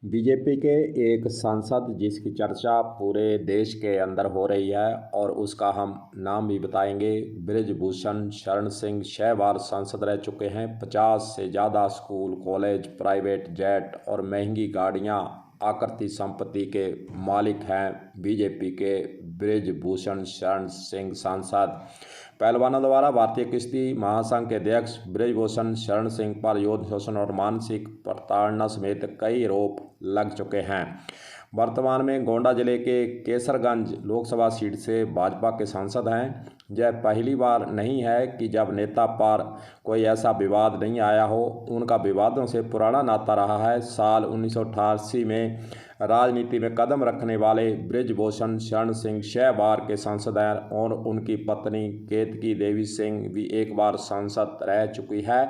BJP के एक सांसद जिसकी चर्चा पूरे देश के अंदर हो रही है और उसका हम नाम भी बताएंगे। बृजभूषण शरण सिंह 6 बार सांसद रह चुके हैं। 50 से ज़्यादा स्कूल कॉलेज प्राइवेट जेट और महंगी गाड़ियां आकृति संपत्ति के मालिक हैं बीजेपी के बृजभूषण शरण सिंह सांसद। पहलवानों द्वारा भारतीय कुश्ती महासंघ के अध्यक्ष बृजभूषण शरण सिंह पर यौन शोषण और मानसिक प्रताड़ना समेत कई आरोप लग चुके हैं। वर्तमान में गोंडा जिले के केसरगंज लोकसभा सीट से भाजपा के सांसद हैं। यह पहली बार नहीं है कि जब नेता पर कोई ऐसा विवाद नहीं आया हो। उनका विवादों से पुराना नाता रहा है। साल 1988 में राजनीति में कदम रखने वाले बृजभूषण शरण सिंह 6 बार के सांसद हैं और उनकी पत्नी केतकी देवी सिंह भी 1 बार सांसद रह चुकी है।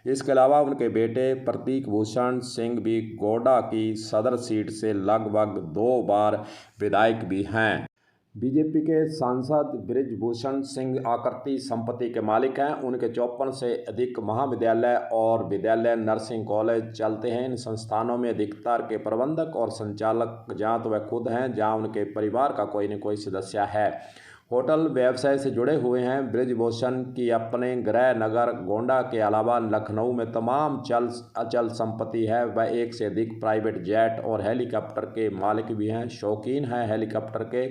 इसके अलावा उनके बेटे प्रतीक भूषण सिंह भी गोंडा की सदर सीट से लगभग 2 बार विधायक भी हैं। बीजेपी के सांसद बृजभूषण सिंह आकृति संपत्ति के मालिक हैं। उनके 54 से अधिक महाविद्यालय और विद्यालय नर्सिंग कॉलेज चलते हैं। इन संस्थानों में अधिकतर के प्रबंधक और संचालक जहाँ तो वह खुद हैं, जहाँ उनके परिवार का कोई न कोई सदस्य है। होटल व्यवसाय से जुड़े हुए हैं। बृजभूषण की अपने गृह नगर गोंडा के अलावा लखनऊ में तमाम चल अचल संपत्ति है। वह 1 से अधिक प्राइवेट जेट और हेलीकॉप्टर के मालिक भी हैं, शौकीन हैं हेलीकॉप्टर के।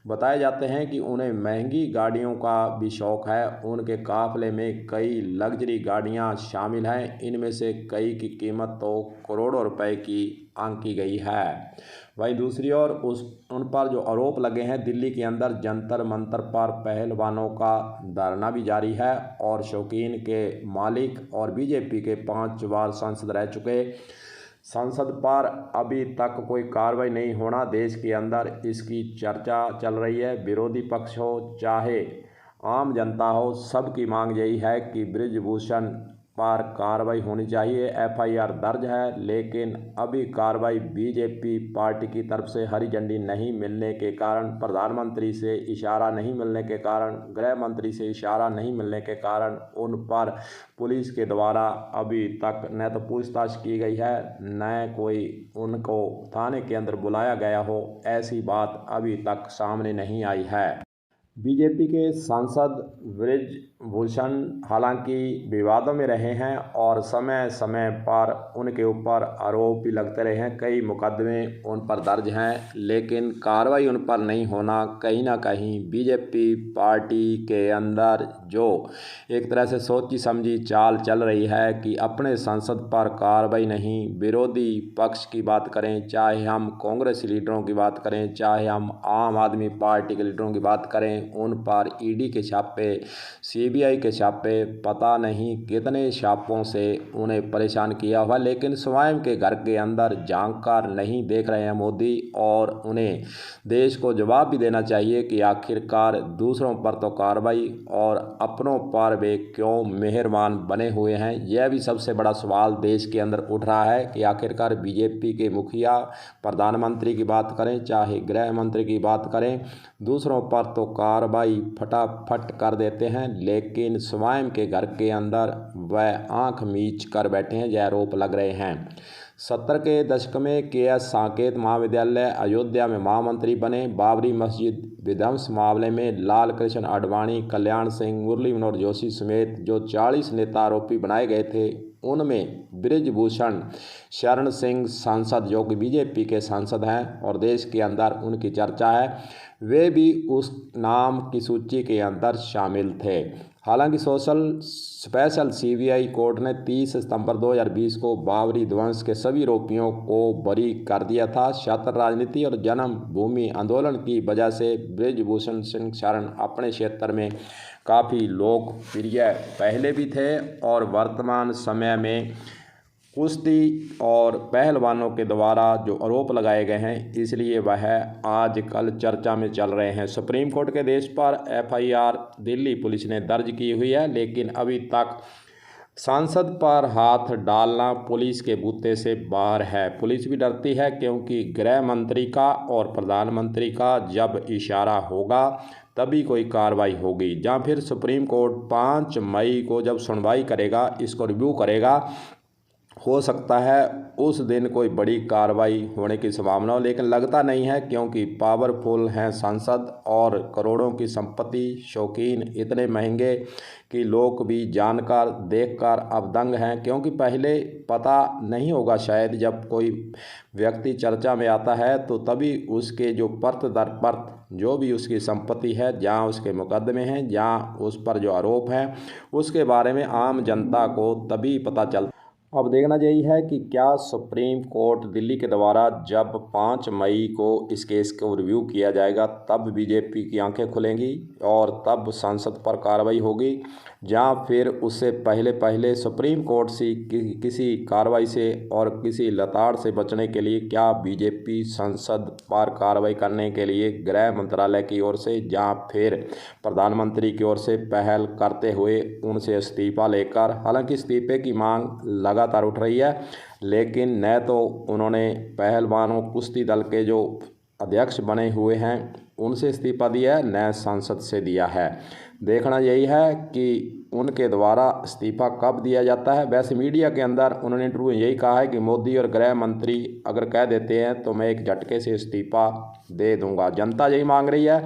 बताए जाते हैं कि उन्हें महंगी गाड़ियों का भी शौक़ है। उनके काफ़िले में कई लग्जरी गाड़ियां शामिल हैं। इनमें से कई की कीमत तो करोड़ों रुपए की आंकी गई है। वहीं दूसरी ओर उन पर जो आरोप लगे हैं, दिल्ली के अंदर जंतर मंतर पर पहलवानों का धरना भी जारी है और शौकीन के मालिक और बीजेपी के 5 बार सांसद रह चुके सांसद पर अभी तक कोई कार्रवाई नहीं होना देश के अंदर इसकी चर्चा चल रही है। विरोधी पक्ष हो चाहे आम जनता हो, सबकी मांग यही है कि बृजभूषण पर कार्रवाई होनी चाहिए। एफआईआर दर्ज है, लेकिन अभी कार्रवाई बीजेपी पार्टी की तरफ से हरी झंडी नहीं मिलने के कारण, प्रधानमंत्री से इशारा नहीं मिलने के कारण, गृह मंत्री से इशारा नहीं मिलने के कारण उन पर पुलिस के द्वारा अभी तक न तो पूछताछ की गई है, न कोई उनको थाने के अंदर बुलाया गया हो। ऐसी बात अभी तक सामने नहीं आई है। बीजेपी के सांसद बृजभूषण हालांकि विवादों में रहे हैं और समय समय पर उनके ऊपर आरोप भी लगते रहे हैं। कई मुकदमे उन पर दर्ज हैं, लेकिन कार्रवाई उन पर नहीं होना कहीं ना कहीं बीजेपी पार्टी के अंदर जो एक तरह से सोची समझी चाल चल रही है कि अपने सांसद पर कार्रवाई नहीं। विरोधी पक्ष की बात करें, चाहे हम कांग्रेस लीडरों की बात करें, चाहे हम आम आदमी पार्टी के लीडरों की बात करें, उन पर ईडी के छापे, सीबीआई के छापे, पता नहीं कितने छापों से उन्हें परेशान किया हुआ, लेकिन स्वयं के घर के अंदर झांक कर नहीं देख रहे हैं मोदी। और उन्हें देश को जवाब भी देना चाहिए कि आखिरकार दूसरों पर तो कार्रवाई और अपनों पर वे क्यों मेहरबान बने हुए हैं। यह भी सबसे बड़ा सवाल देश के अंदर उठ रहा है कि आखिरकार बीजेपी के मुखिया, प्रधानमंत्री की बात करें चाहे गृह मंत्री की बात करें, दूसरों पर तो कार्रवाई फटाफट कर देते हैं, लेकिन स्वयं के घर के अंदर वह आंख मीच कर बैठे हैं। यह आरोप लग रहे हैं। 70 के दशक में KS साकेत महाविद्यालय अयोध्या में महामंत्री बने। बाबरी मस्जिद विध्वंस मामले में लाल कृष्ण आडवाणी, कल्याण सिंह, मुरली मनोहर जोशी समेत जो 40 नेता आरोपी बनाए गए थे, उनमें बृजभूषण शरण सिंह सांसद जो कि बीजेपी के सांसद हैं और देश के अंदर उनकी चर्चा है, वे भी उस नाम की सूची के अंदर शामिल थे। हालांकि स्पेशल सीबीआई कोर्ट ने 30 सितंबर 2020 को बाबरी ध्वंस के सभी आरोपियों को बरी कर दिया था। छात्र राजनीति और जन्मभूमि आंदोलन की वजह से बृजभूषण सिंह शरण अपने क्षेत्र में काफ़ी लोकप्रिय पहले भी थे और वर्तमान समय में कुश्ती और पहलवानों के द्वारा जो आरोप लगाए गए हैं, इसलिए वह आजकल चर्चा में चल रहे हैं। सुप्रीम कोर्ट के आदेश पर एफआईआर दिल्ली पुलिस ने दर्ज की हुई है, लेकिन अभी तक सांसद पर हाथ डालना पुलिस के बूते से बाहर है। पुलिस भी डरती है क्योंकि गृह मंत्री का और प्रधानमंत्री का जब इशारा होगा तभी कोई कार्रवाई होगी। जहाँ फिर सुप्रीम कोर्ट 5 मई को जब सुनवाई करेगा, इसको रिव्यू करेगा हो सकता है उस दिन कोई बड़ी कार्रवाई होने की संभावना हो, लेकिन लगता नहीं है क्योंकि पावरफुल हैं सांसद और करोड़ों की संपत्ति, शौकीन इतने महंगे कि लोग भी जानकर देखकर अब दंग हैं। क्योंकि पहले पता नहीं होगा शायद, जब कोई व्यक्ति चर्चा में आता है तो तभी उसके जो परत दर परत जो भी उसकी संपत्ति है, जहाँ उसके मुकदमे हैं, जहाँ उस पर जो आरोप हैं, उसके बारे में आम जनता को तभी पता चलता। अब देखना यही है कि क्या सुप्रीम कोर्ट दिल्ली के द्वारा जब 5 मई को इस केस को रिव्यू किया जाएगा तब बीजेपी की आंखें खुलेंगी और तब संसद पर कार्रवाई होगी, या फिर उससे पहले पहले सुप्रीम कोर्ट से किसी कार्रवाई से और किसी लताड़ से बचने के लिए क्या बीजेपी संसद पर कार्रवाई करने के लिए गृह मंत्रालय की ओर से या फिर प्रधानमंत्री की ओर से पहल करते हुए उनसे इस्तीफा लेकर, हालांकि इस्तीफे की मांग लगातार उठ रही है, लेकिन न तो उन्होंने पहलवानों कुश्ती दल के जो अध्यक्ष बने हुए हैं उनसे इस्तीफा दिया है, न सांसद से दिया है। देखना यही है कि उनके द्वारा इस्तीफा कब दिया जाता है। वैसे मीडिया के अंदर उन्होंने इंटरव्यू में यही कहा है कि मोदी और गृह मंत्री अगर कह देते हैं तो मैं एक झटके से इस्तीफा दे दूंगा। जनता यही मांग रही है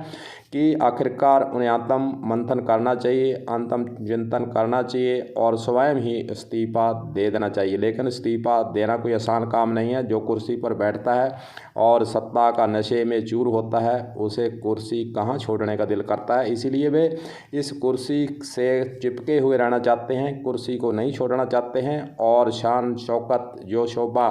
कि आखिरकार उन्हें आत्म मंथन करना चाहिए, अंतम चिंतन करना चाहिए और स्वयं ही इस्तीफा दे देना चाहिए। लेकिन इस्तीफा देना कोई आसान काम नहीं है। जो कुर्सी पर बैठता है और सत्ता का नशे में चूर होता है उसे कुर्सी कहाँ छोड़ने का दिल करता है। इसीलिए वे इस कुर्सी से चिपके हुए रहना चाहते हैं, कुर्सी को नहीं छोड़ना चाहते हैं और शान शौकत जो शोभा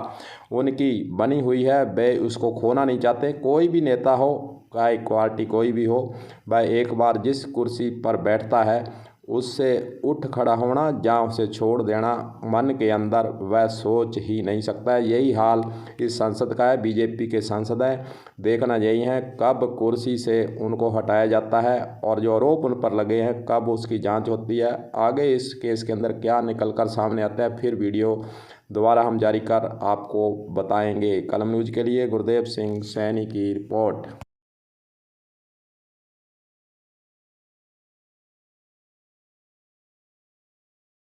उनकी बनी हुई है वे उसको खोना नहीं चाहते। कोई भी नेता हो, चाहे पार्टी कोई भी हो, वह एक बार जिस कुर्सी पर बैठता है उससे उठ खड़ा होना या उसे छोड़ देना मन के अंदर वह सोच ही नहीं सकता है। यही हाल इस संसद का है। बीजेपी के सांसद हैं, देखना यही है कब कुर्सी से उनको हटाया जाता है और जो आरोप उन पर लगे हैं कब उसकी जांच होती है। आगे इस केस के अंदर क्या निकल कर सामने आता है फिर वीडियो दोबारा हम जारी कर आपको बताएंगे। कलम न्यूज़ के लिए गुरदेव सिंह सैनी की रिपोर्ट।